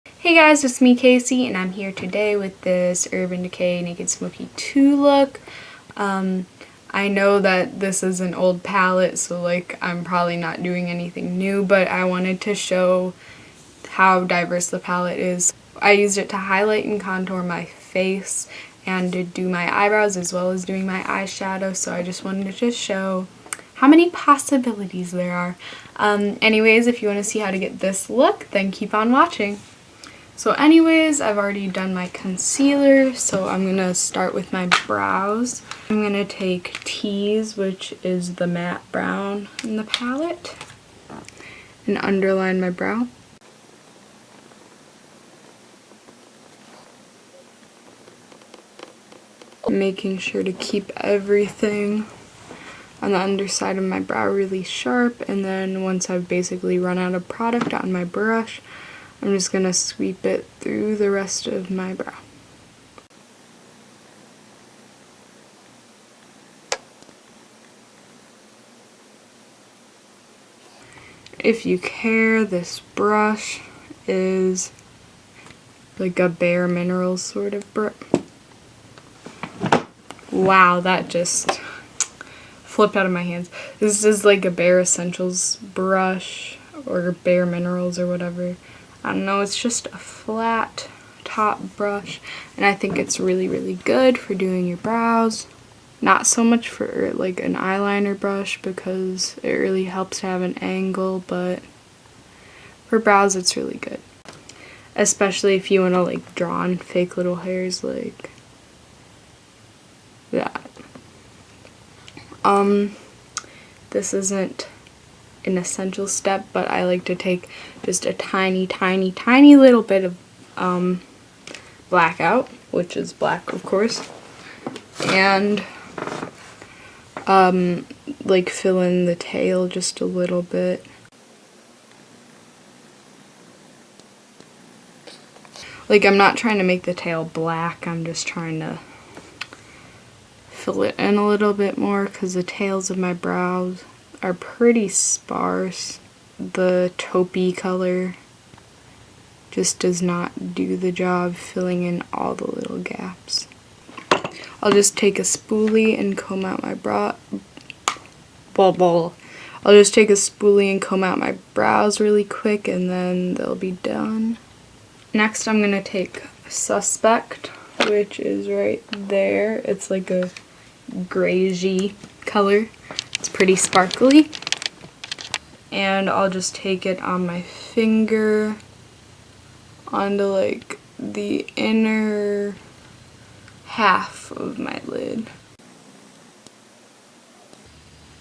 Hey guys, it's me Casey, and I'm here today with this Urban Decay Naked Smoky 2 look. I know that this is an old palette, so I'm probably not doing anything new, but I wanted to show how diverse the palette is. I used it to highlight and contour my face and to do my eyebrows as well as doing my eyeshadow, so I just wanted to show how many possibilities there are. Anyways, if you want to see how to get this look, then keep on watching. So anyways, I've already done my concealer, so I'm going to start with my brows. I'm going to take Tease, which is the matte brown in the palette, and underline my brow. Making sure to keep everything on the underside of my brow really sharp, and then once I've basically run out of product on my brush, I'm just going to sweep it through the rest of my brow. If you care, this brush is like a Bare Minerals sort of brush. Wow, that just flipped out of my hands. This is like a Bare Essentials brush or Bare Minerals or whatever. I don't know, it's just a flat top brush, and I think it's really, really good for doing your brows. Not so much for like an eyeliner brush because it really helps to have an angle, but for brows it's really good. Especially if you want to like draw on fake little hairs like that. This isn't an essential step, but I like to take just a tiny little bit of black out, which is black of course, and like fill in the tail just a little bit. Like, I'm not trying to make the tail black, I'm just trying to fill it in a little bit more because the tails of my brows are pretty sparse. The taupey color just does not do the job filling in all the little gaps. I'll just take a spoolie and comb out my I'll just take a spoolie and comb out my brows really quick, and then they'll be done. Next, I'm gonna take Suspect, which is right there. It's like a grayish color. It's pretty sparkly. And I'll just take it on my finger onto like the inner half of my lid.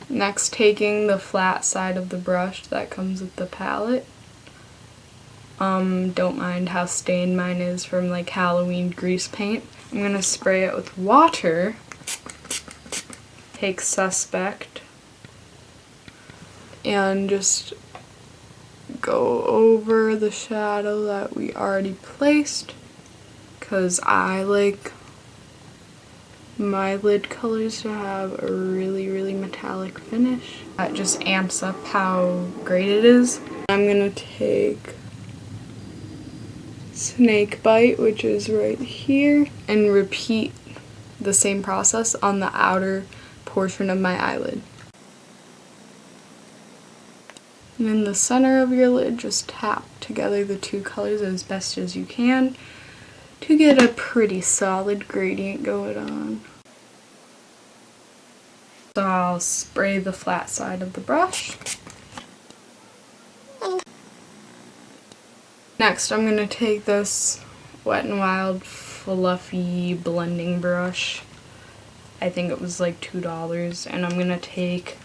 Next, taking the flat side of the brush that comes with the palette. Don't mind how stained mine is from like Halloween grease paint. I'm gonna spray it with water. Take Suspect and just go over the shadow that we already placed, because I like my lid colors to have a really metallic finish. That just amps up how great it is. I'm gonna take Snake Bite, which is right here, and repeat the same process on the outer portion of my eyelid. And in the center of your lid, just tap together the two colors as best as you can to get a pretty solid gradient going on. So I'll spray the flat side of the brush. Next, I'm going to take this Wet n Wild fluffy blending brush. I think it was like $2, and I'm going to take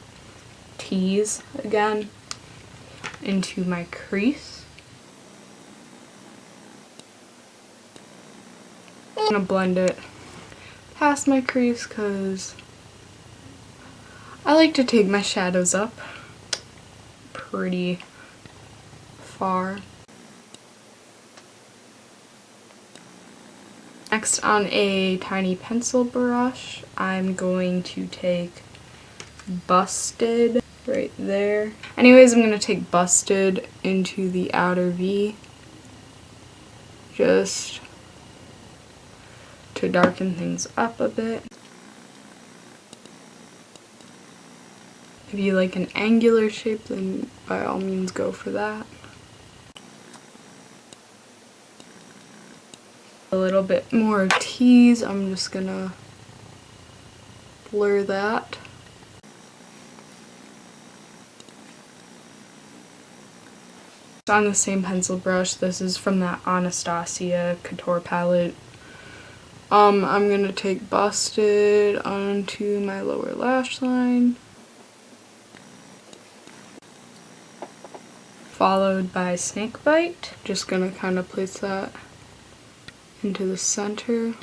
Tease again into my crease. I'm going to blend it past my crease because I like to take my shadows up pretty far. Next, on a tiny pencil brush, I'm going to take Busted right there. Anyways, I'm going to take Busted into the outer V just to darken things up a bit. If you like an angular shape, then by all means go for that. A little bit more tease, I'm just gonna blur that. On the same pencil brush, this is from that Anastasia Couture palette. I'm gonna take Busted onto my lower lash line, followed by Snakebite. Just gonna kind of place that into the center.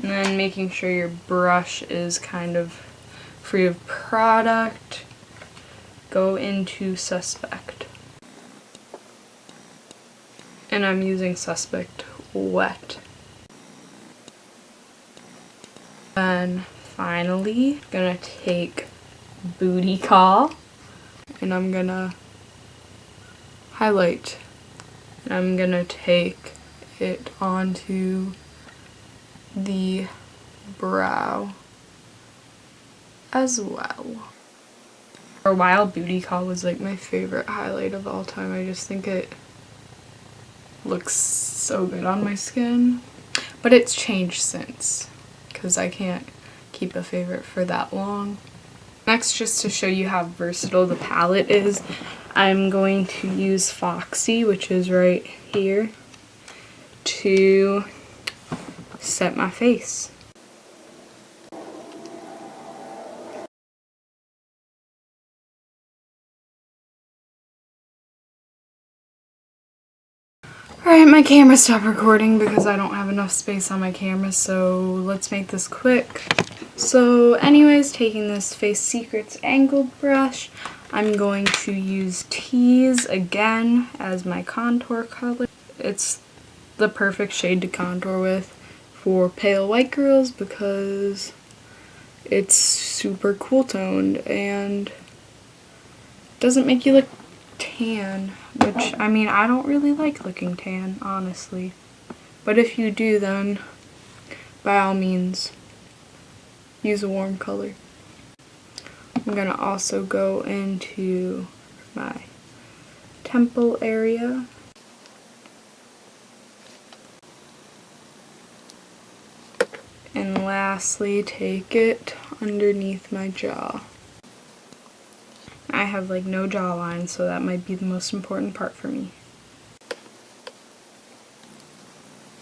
And then making sure your brush is kind of free of product, go into Suspect. And I'm using Suspect Wet. And finally, gonna take Booty Call, and I'm gonna highlight. And I'm gonna take it onto the brow as well. For a while, Booty Call was like my favorite highlight of all time. I just think it looks so good on my skin. But it's changed since, because I can't keep a favorite for that long. Next, just to show you how versatile the palette is, I'm going to use Foxy, which is right here, to set my face. Alright, my camera stopped recording because I don't have enough space on my camera, so let's make this quick. So anyways, taking this Face Secrets angled brush, I'm going to use Tease again as my contour color. It's the perfect shade to contour with for pale white girls because it's super cool toned and doesn't make you look tan, which, I mean, I don't really like looking tan, honestly. But if you do, then by all means, use a warm color. I'm gonna also go into my temple area. And lastly, take it underneath my jaw. I have like no jawline, so that might be the most important part for me.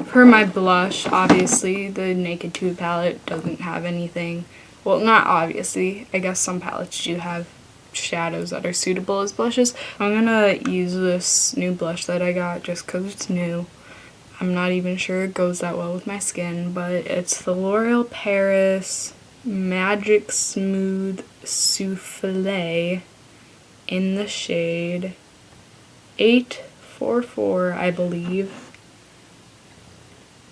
For my blush, obviously, the Naked 2 palette doesn't have anything. Well, not obviously. I guess some palettes do have shadows that are suitable as blushes. I'm gonna use this new blush that I got just because it's new. I'm not even sure it goes that well with my skin, but it's the L'Oreal Paris Magic Smooth Soufflé in the shade 844, I believe.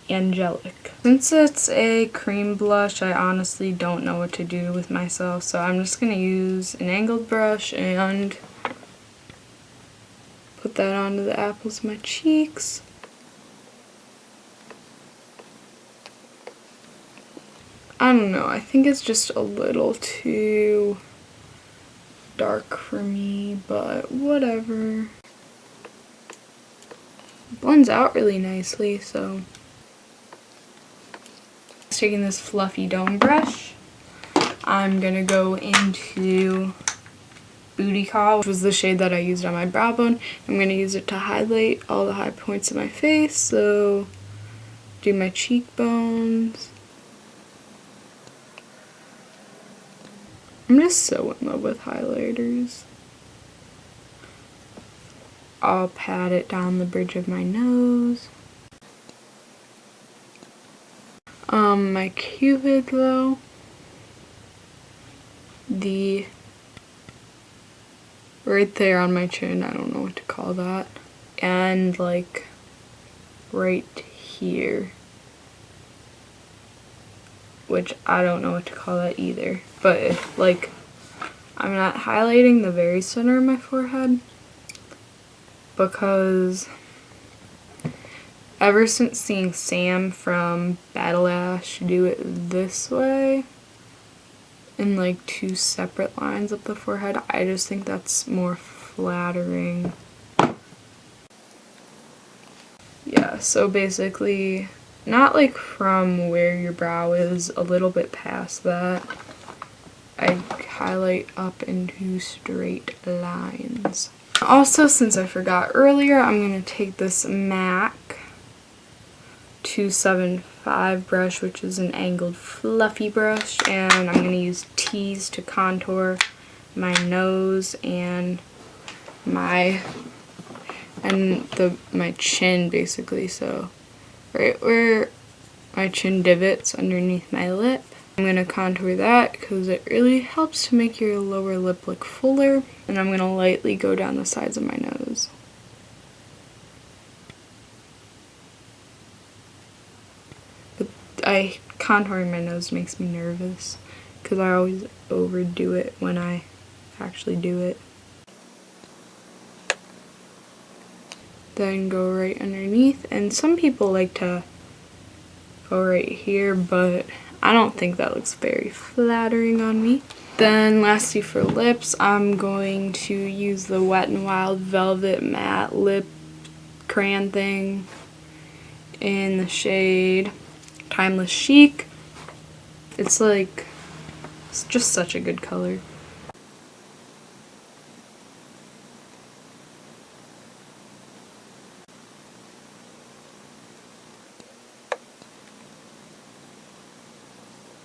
Angelic. Since it's a cream blush, I honestly don't know what to do with myself, so I'm just going to use an angled brush and put that onto the apples of my cheeks. I don't know, I think it's just a little too dark for me, but whatever. It blends out really nicely, so. Taking this fluffy dome brush, I'm gonna go into Booty Call, which was the shade that I used on my brow bone. I'm gonna use it to highlight all the high points of my face, so do my cheekbones. I'm just so in love with highlighters. I'll pat it down the bridge of my nose. My cupid though, right there on my chin, I don't know what to call that, and like right here, which I don't know what to call that either, but if like I'm not highlighting the very center of my forehead, because ever since seeing Sam from Battle Ash do it this way, in like 2 separate lines up the forehead, I just think that's more flattering. Yeah, so basically, not like from where your brow is, a little bit past that, I highlight up into straight lines. Also, since I forgot earlier, I'm going to take this MAC 275 brush, which is an angled fluffy brush, and I'm going to use T's to contour my nose and my chin, basically. So right where my chin divots underneath my lip, I'm going to contour that because it really helps to make your lower lip look fuller, and I'm going to lightly go down the sides of my nose. Contouring my nose makes me nervous because I always overdo it when I actually do it. Then go right underneath, and some people like to go right here, but I don't think that looks very flattering on me. Then lastly for lips, I'm going to use the Wet n Wild Velvet Matte Lip Crayon thing in the shade Timeless Chic. It's just such a good color.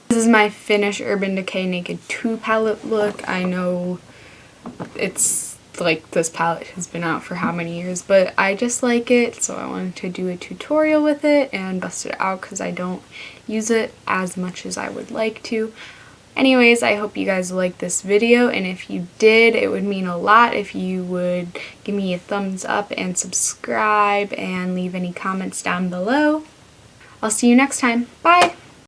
This is my finished Urban Decay Naked 2 palette look. I know it's like this palette has been out for how many years, but I just like it, so I wanted to do a tutorial with it and bust it out because I don't use it as much as I would like to. Anyways, I hope you guys liked this video, and if you did, it would mean a lot if you would give me a thumbs up and subscribe and leave any comments down below. I'll see you next time. Bye!